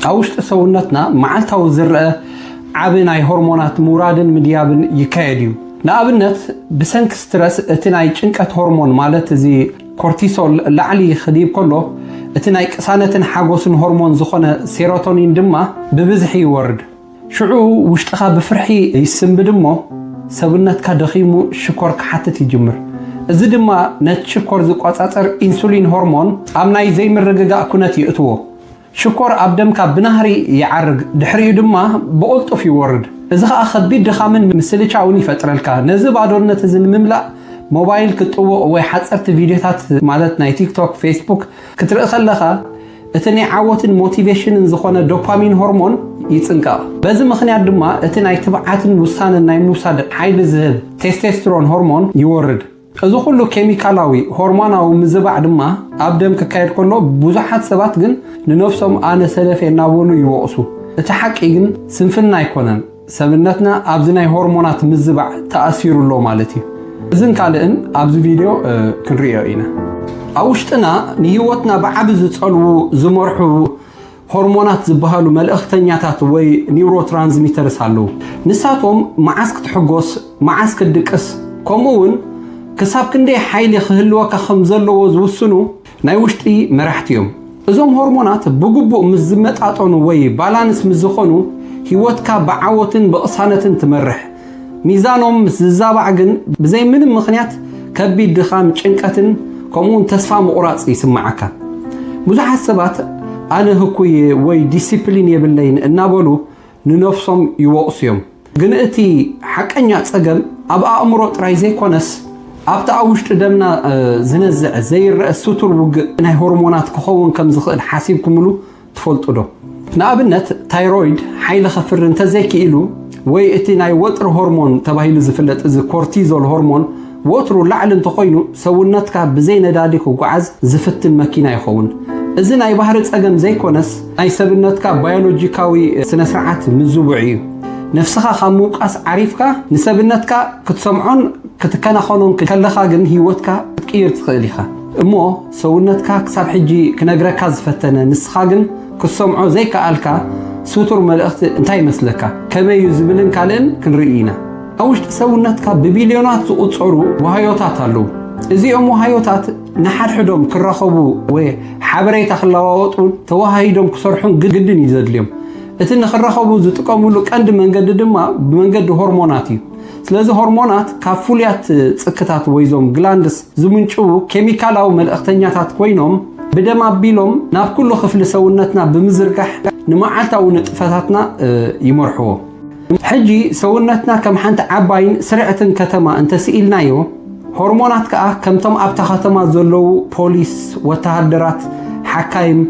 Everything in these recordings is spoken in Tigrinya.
أوشت سونتنا معلتها وزرقة عبناي هرمونات مورادن مديابن يكايديو نابنت بسنك سترس اتناي چنقت هرمون مالت زي كورتيسول لعلي خديب كله اتناي قسانتن حاغوسن هرمون زخونه سيروتونين دما ببزحي يورد شعو وشتخا بفرحي يسم بدمو سبنتك دخيمو شكور كحتت يجمر እዚ ድማ ነቲ ሽኮር ዝቆጻጸር ኢንሱሊን ሆርሞን ኣብ ናይ ዘይምርግጋእ ኩነት ይእትዎ ሽኮር ኣብ ደምካ ብናህሪ ይዓርግ ድሕሪኡ ድማ ብቁልጡፍ ይወርድ እዚ ከዓ ከቢድ ድኻምን ምስልቻውን ይፈጥረልካ ነዚ ባዶነት እዚ ንምምላእ ሞባይል ክትጥውቕ ወይ ሓጸርቲ ቪድዮታት ማለት ናይ ቲክቶክ ፌስቡክ ክትርኢ ከለኻ እቲ ናይ ዓወትን ሞቲቬሽንን ዝኾነ ዶፓሚን ሆርሞን ይጽንቃ በዚ ምኽንያት ድማ እቲ ናይ ትብዓትን ውሳነን ናይ ምውሳድ ሓይሊ ዝህብ ቴስቶስትሮን ሆርሞን ይወርድ እዚ ሁሉ ኬሚካላዊ ሆርሞናዊ ምዝባዕ ድማ ኣብ ደም ክካየድ ከሎ ብዙሓት ሰባት ግን ንነፍሶም ኣነ ሰለፈ እናበሉ ይወቕሱ እቲ ሓቂ ግን ስንፍና ኣይኮነን ሰብነትና ኣብዚ ናይ ሆርሞናት ምዝባዕ ተኣሲሩሎ ማለት እዩ እዝን ካልእን ኣብዚ ቪድዮ ክንሪኦ ኢና ኣብ ውሽጥና ንህይወትና ብዓቢ ዝጸልዉ ዝመርሑ ሆርሞናት ዝበሃሉ መልእኽተኛታት ወይ ኒውሮትራንስሚተርስ ኣለዉ ንሳቶም መዓስ ክትሕጎስ መዓስ ክትድቅስ ከምኡውን كساب كندي حيلي خهلوكا خمزلو زوسنو ناي وشتي مرحتيهم ازوم هرمونات بقبو مزمت عطونو وي بالانس مزخونو هيوتكا بعوتن بقصانتن تمرح ميزانهم مززابعقن بزي من مخنيات كبي الدخام چنكتن كمون تسفى مقراص يسمعكا مزاحة سبات انا هكوي وي ديسيبلين يبلين النابولو ننفسهم يوقسيهم قنقتي حقنيا تسقم ابقى امرو ترايزي كونس ኣብታ ውሽጢ ደምና ዝነዝዕ ዘይርአ ሱቱር ውግእ ናይ ሆርሞናት ክኸውን ከም ዝኽእል ሓሲብኩምሉ ትፈልጡ ዶ ንኣብነት ታይሮይድ ሓይሊ ከፍር እንተዘይክኢሉ ወይ እቲ ናይ ወጥሪ ሆርሞን ተባሂሉ ዝፍለጥ እዚ ኮርቲዞል ሆርሞን ወጥሩ ላዕሊ እንተኮይኑ ሰውነትካ ብዘይ ነዳዲ ክጓዓዝ ዝፍትን መኪና ይኸውን እዚ ናይ ባህሪ ፀገም ዘይኮነስ ናይ ሰብነትካ ባዮሎጂካዊ ስነ ስርዓት ምዝቡዕ እዩ نفسها خموقاس عريفكا نسبنتكا كتسمعون كتكنخونون كلخا جن هيوتكا تقير تخليخا امو سونتكا كساب حجي كنغركا زفتنا نسخا جن كتسمعو زي كالكا سوتر ملأخت انتاي مسلكا كما يزبلن كالن كنرئينا اوش سونتكا ببليونات وتصعرو وهايوتات اللو ازي امو هايوتات نحر حدوم كرخبو وحبريتا خلاوطون توهايدوم كسرحون جدن يزدليهم እቲ ንኽረኸቡ ዝጥቀሙሉ ቀንዲ መንገዲ ድማ ብመንገዲ ሆርሞናት እዩ ስለዚ ሆርሞናት ካብ ፍሉያት ጽክታት ወይዞም ግላንድስ ዝምንጭው ኬሚካላዊ መልእኽተኛታት ኮይኖም ብደም ኣቢሎም ናብ ኩሉ ክፍሊ ሰውነትና ብምዝርጋሕ ንመዓልታዊ ንጥፈታትና ይመርሕዎ ሕጂ ሰውነትና ከም ሓንቲ ዓባይን ስርዕትን ከተማ እንተስኢልናዮ ሆርሞናት ከዓ ከምቶም ኣብታ ከተማ ዘለዉ ፖሊስ ወተሃደራት ሓካይም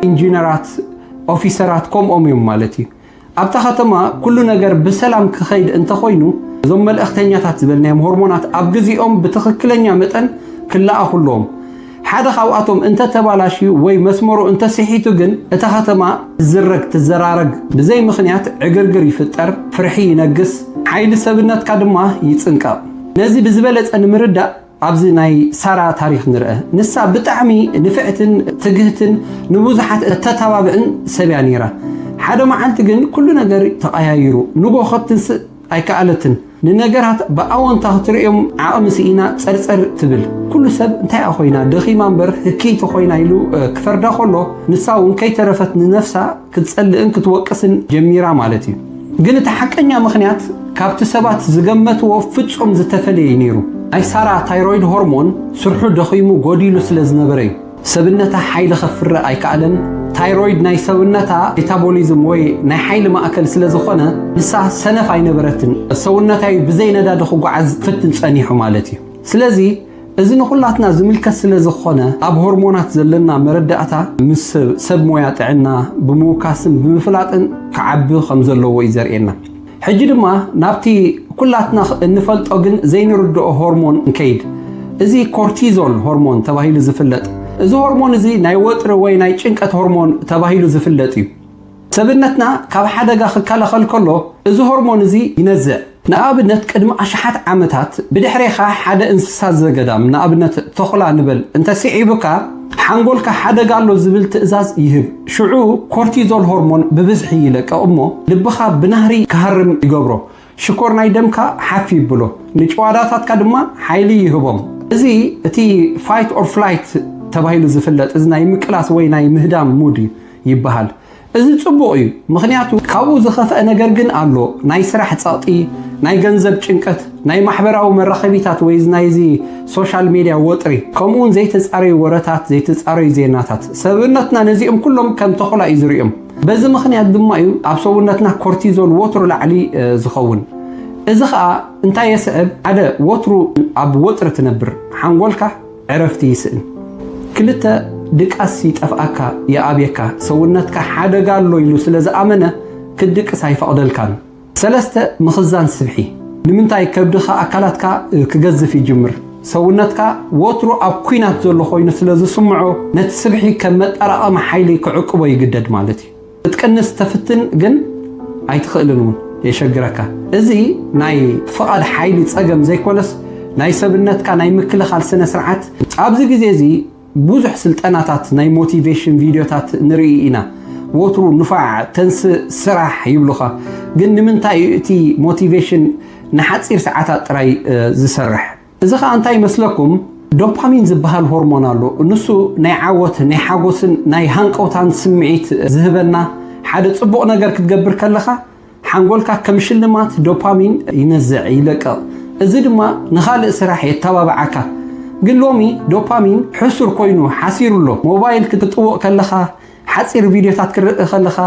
ኢንጂነራት ኦፊሰራት ኮምኦም ማለትዩ ኣብታ ከተማ ኩሉ ነገር በሰላም ክኸይድ እንተ ኮይኑ እዞም መልእኽተኛታት ዝበልናዮም ሆርሞናት ኣብ ግዜኦም ብትኽክለኛ መጠን ክለኣኹሎም ሓደ ካብኣቶም እንተ ተባላሽዩ ወይ መስመሩ እንተ ስሒቱ ግን እታ ከተማ ዝረግ ትዘራረግ ብዘይ ምኽንያት ዕግርግር ይፍጠር ፍርሒ ይነግስ ሓይሊ ሰብነትካ ድማ ይጽንቀቕ ነዚ ብዝበለጸ ንምርዳእ ኣብዚ ናይ ሳራ ታሪክ ንርአ ንሳ ብጣዕሚ ንፍዕትን ትግህትን ንብዙሓት ተተባብዕን ሰብያ ነይራ ሓደ መዓልቲ ግን ኩሉ ነገር ተቀያይሩ ንጎ ኸትንስ ኣይከኣለትን ንነገራት ብኣወንታ ክትሪኦም ዓቕምሲኢና ፀርፀር ትብል ኩሉ ሰብ እንታይ ኮይና ደኺማ እምበር ህከይቲ ኮይና ኢሉ ክፈርዳ ከሎ ንሳ እውን ከይተረፈት ንነፍሳ ክትፀልእን ክትወቅስን ጀሚራ ማለት እዩ ግን እቲ ሓቀኛ ምኽንያት ካብቲ ሰባት ዝገመትዎ ፍጹም ዝተፈለየ ነይሩ أي سارة تايرويد هرمون سرحو دخيمو قوديلو سلزنبري سبنتا حيل خفر أي كألن تايرويد ناي سبنتا ميتابوليزم وي ناي حيل ما أكل سلزخونة لسا سنف أي نبرتن سبنتا بزين دا دخو عز فتن سانيحو مالتي سلزي إذن خلاتنا زميلك سلزخونة أب هرمونات زلنا مردأتا مس سب مويات عنا بموكاسم بمفلاتن كعبو خمزلو ويزرئنا حجي ما نابتي كلاتنا نفلت أجن زين ردو هرمون كيد إزي كورتيزول هرمون تباهيل زفلت إزي هرمون إزي ناي وتر وي ناي چنكت هرمون تباهيل زفلتي سبنتنا كاب حدا خلكالا خلكلو إزي هرمون إزي ينزع نقابلنت قدم أشحات عامتات بدحريخا حدا انسسا زقدام نقابلنت تخلع نبل انت سيعيبكا ሓንጎልካ ሓደጋ ኣሎ ዝብል ትእዛዝ ይህብ ሽዑ ኮርቲዞል ሆርሞን ብብዝሒ ይለቀቕ እሞ ልብኻ ብናህሪ ክሃርም ይገብሮ ሽኮር ናይ ደምካ ሓፍ ይብሎ ንጭዋዳታትካ ድማ ሓይሊ ይህቦም እዚ እቲ ፋይት ኦር ፍላይት ተባሂሉ ዝፍለጥ እዚ ናይ ምቅላስ ወይ ናይ ምህዳም ሙድ ይበሃል እዚ ጽቡቕ እዩ ምክንያቱ ካብኡ ዝኸፍአ ነገር ግን ኣሎ ናይ ስራሕ ጸቕጢ ናይ ገንዘብ ጭንቀት ናይ ማሕበራዊ መራኸቢታት ወይ ናይዚ ሶሻል ሚዲያ ወጥሪ ከምኡን ዘይተጻረዩ ወረታት ዘይተጻረዩ ዜናታት ሰብነትና ነዚኦም ኩሎም ከም ተኹላ እዩ ዝሪኦም በዚ ምክንያት ድማ እዩ ኣብ ሰውነትና ኮርቲዞል ወትሩ ላዕሊ ዝኸውን እዚ ከዓ እንታይ የስዕብ ሓደ ወትሩ ኣብ ወጥሪ ትነብር ሓንጎልካ ዕረፍቲ ይስእን ክልተ ድቃስ ይጠፍኣካ የኣብየካ ሰውነትካ ሓደጋ ኣሎ ኢሉ ስለ ዝኣመነ ክድቅስ ኣይፈቕደልካን ሰለስተ ምኽዛን ስብሒ ንምንታይ ከብድኻ ኣካላትካ ክገዝፍ ይጅምር ሰውነትካ ወትሩ ኣብ ኩናት ዘሎ ኮይኑ ስለ ዝስምዖ ነቲ ስብሒ ከም መጠራቐሚ ሓይሊ ክዕቅቦ ይግደድ ማለት እዩ ክትቀንስ ተፍትን ግን ኣይትኽእልን እውን የሸግረካ እዚ ናይ ፍቓድ ሓይሊ ፀገም ዘይኮነስ ናይ ሰብነትካ ናይ ምክልኻል ስነ ስርዓት ኣብዚ ግዜ እዚ ብዙሕ ስልጠናታት ናይ ሞቲቬሽን ቪድዮታት ንርኢ ኢና ወትሩ ንፋዕ ተንስ ስራሕ ይብሉኻ ግን ንምንታይ እቲ ሞቲቬሽን ንሓፂር ሰዓታት ጥራይ ዝሰርሕ እዚ ከዓ እንታይ ይመስለኩም ዶፓሚን ዝበሃል ሆርሞን ኣሎ ንሱ ናይ ዓወት ናይ ሓጎስን ናይ ሃንቀውታን ስምዒት ዝህበና ሓደ ጽቡቕ ነገር ክትገብር ከለኻ ሓንጎልካ ከም ሽልማት ዶፓሚን ይነዝዕ ይለቀቕ እዚ ድማ ንኻልእ ስራሕ የተባብዓካ ግን ሎሚ ዶፓሚን ሕሱር ኮይኑ ሓሲሩሎ ሞባይል ክትጥውቕ ከለኻ ሓፂር ቪድዮታት ክርኢ ከለኻ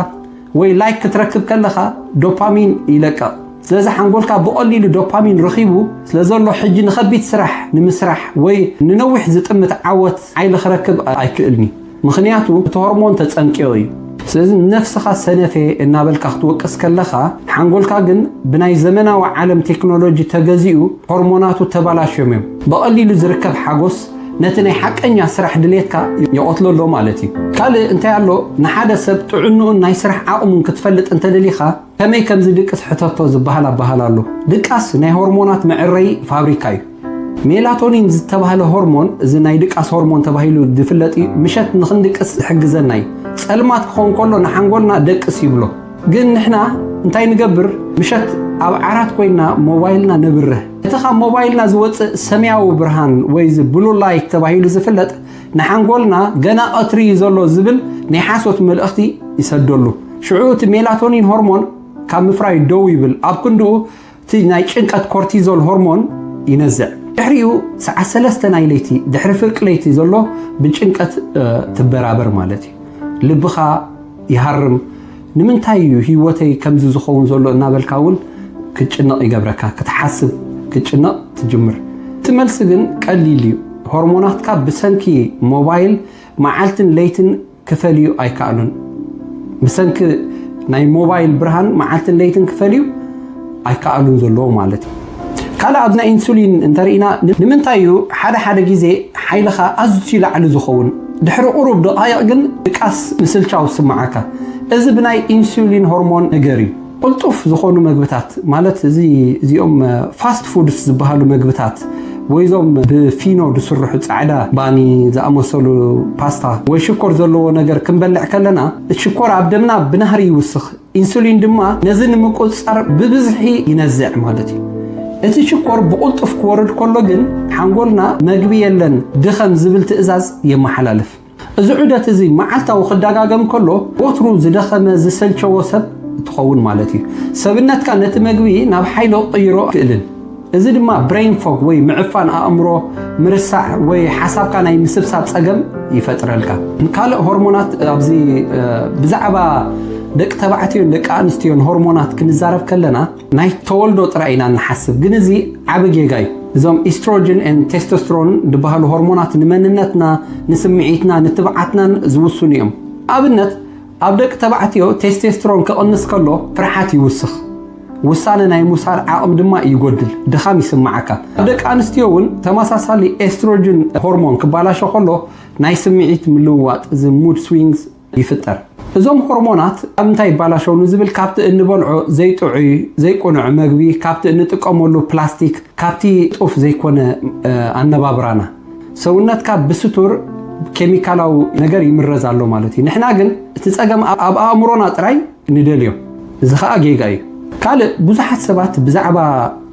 ወይ ላይክ ክትረክብ ከለኻ ዶፓሚን ይለቀቕ ስለዚ ሓንጎልካ ብቐሊሉ ዶፓሚን ረኺቡ ስለዘሎ ሕጂ ንኸቢድ ስራሕ ንምስራሕ ወይ ንነዊሕ ዝጥምት ዓወት ዓይሊ ክረክብ ኣይክእልኒ ምክንያቱ እቲ ሆርሞን ተፀንቂዮ እዩ ስለዚ ነፍስኻ ሰነፈ እናበልካ ክትወቅስ ከለኻ ሓንጎልካ ግን ብናይ ዘመናዊ ዓለም ቴክኖሎጂ ተገዚኡ ሆርሞናቱ ተባላሽዮም እዮም በቐሊሉ ዝርከብ ሓጎስ ነቲ ናይ ሓቀኛ ስራሕ ድሌትካ ይቆትለሎ ማለት እዩ ካልእ እንታይ ኣሎ ንሓደ ሰብ ጥዕንኡን ናይ ስራሕ ዓቕሙን ክትፈልጥ እንተደሊኻ ከመይ ከም ዝድቅስ ሕተቶ ዝበሃል ኣባሃል ድቃስ ናይ ሆርሞናት መዕረይ ፋብሪካ እዩ ሜላቶኒን ዝተባሃለ ሆርሞን እዚ ናይ ድቃስ ሆርሞን ተባሂሉ ዝፍለጥ ምሸት ንኽንድቅስ ዝሕግዘና እዩ ጸልማት ክኾን ከሎ ንሓንጎልና ደቅስ ይብሎ ግን ንሕና እንታይ ንገብር ምሸት ኣብ ዓራት ኮይና ሞባይልና ነብርህ እቲ ካብ ሞባይልና ዝወፅእ ሰማያዊ ብርሃን ወይ ብሉ ላይት ተባሂሉ ዝፍለጥ ንሓንጎልና ገና ቀትሪ ዘሎ ዝብል ናይ ሓሶት መልእኽቲ ይሰደሉ ሽዑ እቲ ሜላቶኒን ሆርሞን ካብ ምፍራይ ደው ይብል ኣብ ክንድኡ እቲ ናይ ጭንቀት ኮርቲዞል ሆርሞን ይነዝዕ ድሕሪኡ ሰዓት 3 ናይ ለይቲ ድሕሪ ፍርቂ ለይቲ ዘሎ ብጭንቀት ትበራበር ማለት እዩ ልብኻ ይሃርም ንምንታይ እዩ ህይወተይ ከምዚ ዝኸውን ዘሎ እናበልካ እውን ክትጭነቕ ይገብረካ ክትሓስብ ክትጭነቕ ትጅምር ትመልስ ግን ቀሊል እዩ ሆርሞናትካ ብሰንኪ ሞባይል መዓልትን ለይትን ክፈልዩ ኣይከኣሉን ብሰንኪ ናይ ሞባይል ብርሃን መዓልትን ለይትን ክፈልዩ ኣይከኣሉን ዘለዎ ማለት እዩ ካልእ ኣብ ናይ ኢንሱሊን እንተሪእና ንምንታይ እዩ ሓደ ግዜ ሓይልኻ ኣዝዩ ላዕሊ ዝኸውን ድሕሪ ቁሩብ ደቃይቕ ግን ድቃስ ምስልቻው ስማዓካ እዚ ብናይ ኢንሱሊን ሆርሞን ነገር እዩ ቁልጡፍ ዝኾኑ ምግብታት ማለት እዚኦም ፋስት ፉድስ ዝበሃሉ ምግብታት ወይ ዞም ብፊኖ ዝስርሑ ጻዕዳ ባኒ ዝኣመሰሉ ፓስታ ወይ ሽኮር ዘለዎ ነገር ክንበልዕ ከለና ሽኮር ኣብ ደምና ብናህሪ ይውስኽ ኢንሱሊን ድማ ነዚ ንምቁፅፃር ብብዝሒ ይነዝዕ ማለት እዩ እቲ ሽኮር ብቁልጡፍ ክወርድ ከሎ ግን ሓንጎልና መግቢ የለን ድኸም ዝብል ትእዛዝ የመሓላልፍ እዚ ዑደት እዚ መዓልታዊ ክደጋገም ከሎ ወትሩ ዝደኸመ ዝሰልቸዎ ሰብ ትኸውን ማለት እዩ ሰብነትካ ነቲ መግቢ ናብ ሓይሎ ቀይሮ ክእልን እዚ ድማ ብሬን ፎግ ወይ ምዕፋን ኣእምሮ ምርሳዕ ወይ ሓሳብካ ናይ ምስብሳብ ፀገም ይፈጥረልካ ካልእ ሆርሞናት ኣብዚ ብዛዕባ ደቂ ተባዕትዮን ደቂ ኣንስትዮን ሆርሞናት ክንዛረብ ከለና ናይ ተወልዶ ጥራይ ኢና ንሓስብ ግን እዚ ዓቢ ጌጋ እዩ እዞም ኢስትሮጅን ኤን ቴስቶስትሮን ዝበሃሉ ሆርሞናት ንመንነትና ንስምዒትና ንትብዓትናን ዝውስኑ እዮም ኣብነት ኣብ ደቂ ተባዕትዮ ቴስቶስትሮን ክቕንስ ከሎ ፍርሓት ይውስኽ ውሳነ ናይ ሙሳር ዓቕም ድማ ይጎድል ድኻም ይስማዓካ ኣብ ደቂ ኣንስትዮ እውን ተመሳሳሊ ኤስትሮጅን ሆርሞን ክባላሾ ከሎ ናይ ስምዒት ምልውዋጥ እዚ ሙድ ስዊንግስ ይፍጠር እዞም ሆርሞናት ኣብ እንታይ ይባላሸው ንዝብል ካብቲ እንበልዖ ዘይጥዑይ ዘይቆንዕ መግቢ ካብቲ እንጥቀመሉ ፕላስቲክ ካብቲ ጡፍ ዘይኮነ ኣነባብራና ሰውነትካ ብስቱር ኬሚካላዊ ነገር ይምረዝ ኣሎ ማለት እዩ ንሕና ግን እቲ ፀገም ኣብ ኣእምሮና ጥራይ ንደልዮ እዚ ከዓ ጌጋ እዩ ካልእ ብዙሓት ሰባት ብዛዕባ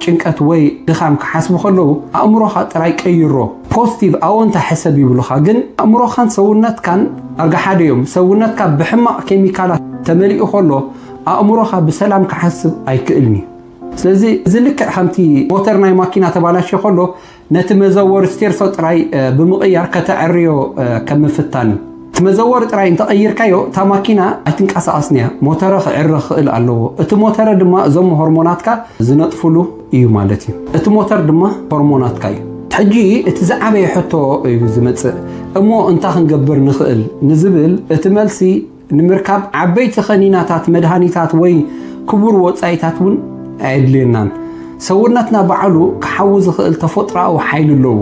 ጭንቀት ወይ ድኻም ክሓስቡ ከለዉ ኣእምሮኻ ጥራይ ቀይሮ ፖዚቲቭ ኣወንታ ሕሰብ ይብሉኻ ግን ኣእምሮኻን ሰውነትካን ኣርጋ ሓደ እዮም ሰውነትካ ብሕማቕ ኬሚካላት ተመሊኡ ከሎ ኣእምሮኻ ብሰላም ክሓስብ ኣይክእልኒ ስለዚ እዚ ልክዕ ከምቲ ሞተር ናይ ማኪና ተባላሽ ከሎ ነቲ መዘወር ስቴርሶ ጥራይ ብምቕያር ከተዕርዮ ከም ምፍታን እቲ መዘወር ጥራይ እንተቐይርካዮ እታ ማኪና ኣይትንቀሳቐስንያ ሞተር ክዕሪ ክእል ኣለዎ እቲ ሞተር ድማ እዞም ሆርሞናትካ ዝነጥፍሉ እዩ ማለት እዩ እቲ ሞተር ድማ ሆርሞናትካ እዩ ሕጂ እቲ ዝዓበየ ሕቶ እዩ ዝመፅእ እሞ እንታይ ክንገብር ንኽእል ንዝብል እቲ መልሲ ንምርካብ ዓበይቲ ኸኒናታት መድሃኒታት ወይ ክቡር ወፃኢታት እውን ኣይድልየናን ሰውነትና ባዕሉ ክሓዊ ዝኽእል ተፈጥሮኣዊ ሓይሊ ኣለዎ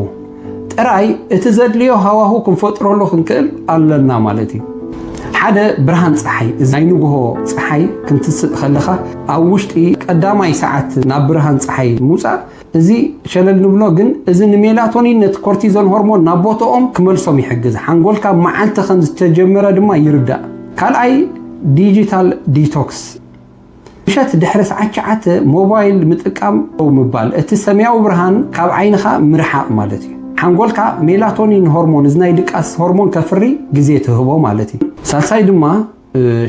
ጥራይ እቲ ዘድልዮ ሃዋህው ክንፈጥረሉ ክንክእል ኣለና ማለት እዩ ሓደ ብርሃን ፀሓይ እዚ ናይ ንግሆ ፀሓይ ክንትስእ ከለኻ ኣብ ውሽጢ ቀዳማይ ሰዓት ናብ ብርሃን ፀሓይ ምውፃእ እዚ ሸለል ንብሎ ግን እዚ ንሜላቶኒን ነቲ ኮርቲዞን ሆርሞን ናብ ቦትኦም ክመልሶም ይሕግዝ ሓንጎልካ መዓልቲ ከም ዝተጀመረ ድማ ይርዳእ ካልኣይ ዲጂታል ዲቶክስ ምሸት ድሕሪ ሰዓት 9 ሞባይል ምጥቃም ምባል እቲ ሰማያዊ ብርሃን ካብ ዓይንኻ ምርሓቕ ማለት እዩ ሓንጎልካ ሜላቶኒን ሆርሞን እዚ ናይ ድቃስ ሆርሞን ከፍሪ ግዜ ትህቦ ማለት እዩ ሳልሳይ ድማ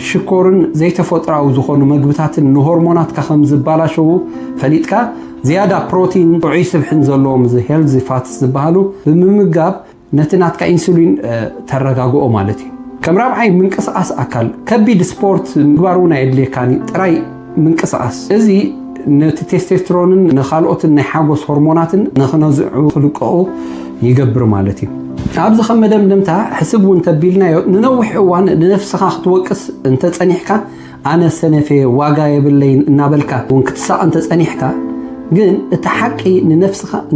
ሽኮርን ዘይተፈጥራዊ ዝኾኑ ምግብታትን ንሆርሞናትካ ከም ዝባላሸው ፈሊጥካ ዝያዳ ፕሮቲን ጥዑይ ስብሕን ዘለዎም ሄልዚ ፋትስ ዝበሃሉ ብምምጋብ ነቲ ናትካ ኢንሱሊን ተረጋግኦ ማለት እዩ ከም ራብዓይ ምንቅስቃስ ኣካል ከቢድ ስፖርት ምግባር እውን ኣየድልየካኒ ጥራይ ምንቅስቃስ እዚ ነቲ ቴስቴስትሮንን ንኻልኦትን ናይ ሓጎስ ሆርሞናትን ንኽነዝዑ ክልቀቑ ይገብር ማለት እዩ ኣብዚ ከም መደምደምታ ሕስብ እውን ተቢልናዮ ንነዊሕ እዋን ንነፍስኻ ክትወቅስ እንተፀኒሕካ ኣነ ሰነፌ ዋጋ የብለይን እናበልካ እውን ክትሳቕ እንተፀኒሕካ ግን እቲ ሓቂ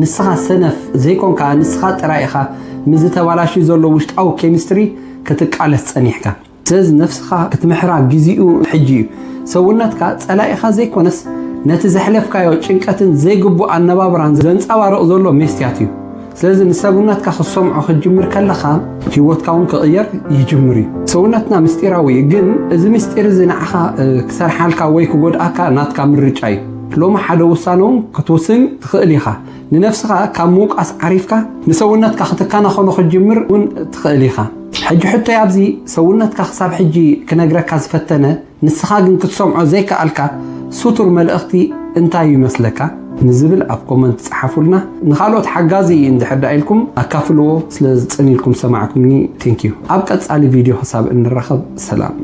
ንስኻ ሰነፍ ዘይኮንካ ንስኻ ጥራይ ኢኻ ምዝተባላሽ ዘሎ ውሽጣዊ ኬሚስትሪ ክትቃለስ ፀኒሕካ ስለዚ ነፍስኻ ክትምሕራ ግዚኡ ሕጂ እዩ ሰውነትካ ፀላኢኻ ዘይኮነስ ነቲ ዘሕለፍካዮ ጭንቀትን ዘይግቡእ ኣነባብራን ዘንፀባርቕ ዘሎ ሜስትያት እዩ ስለዚ ንሰውነትካ ክሰምዖ ክጅምር ከለኻ ሂወትካ እውን ክቕየር ይጅምር እዩ ሰውነትና ምስጢራዊ እዩ ግን እዚ ምስጢር እዚ ንዓኻ ክሰርሓልካ ወይ ክጎድኣካ ናትካ ምርጫ እዩ ሎማ ሓደ ውሳነ እውን ክትውስን ትኽእል ኢኻ ንነፍስኻ ካብ ምውቃስ ዓሪፍካ ንሰውነትካ ክትከናኸኖ ክጅምር እውን ትኽእል ኢኻ ሕጂ ሕቶይ ኣብዚ ሰውነትካ ክሳብ ሕጂ ክነግረካ ዝፈተነ ንስኻ ግን ክትሰምዖ ዘይከኣልካ ሱቱር መልእኽቲ እንታይ ይመስለካ ንዝብል ኣብ ኮመንት ጻሓፉልና ንኻልኦት ሓጋዚ እንድሕር ኢልኩም ኣካፍልዎ ስለ ዝጸኒልኩም ሰማዕኩምኒ ቴንክ ዩ ኣብ ቀጻሊ ቪድዮ ሓሳብ እንረኸብ ሰላም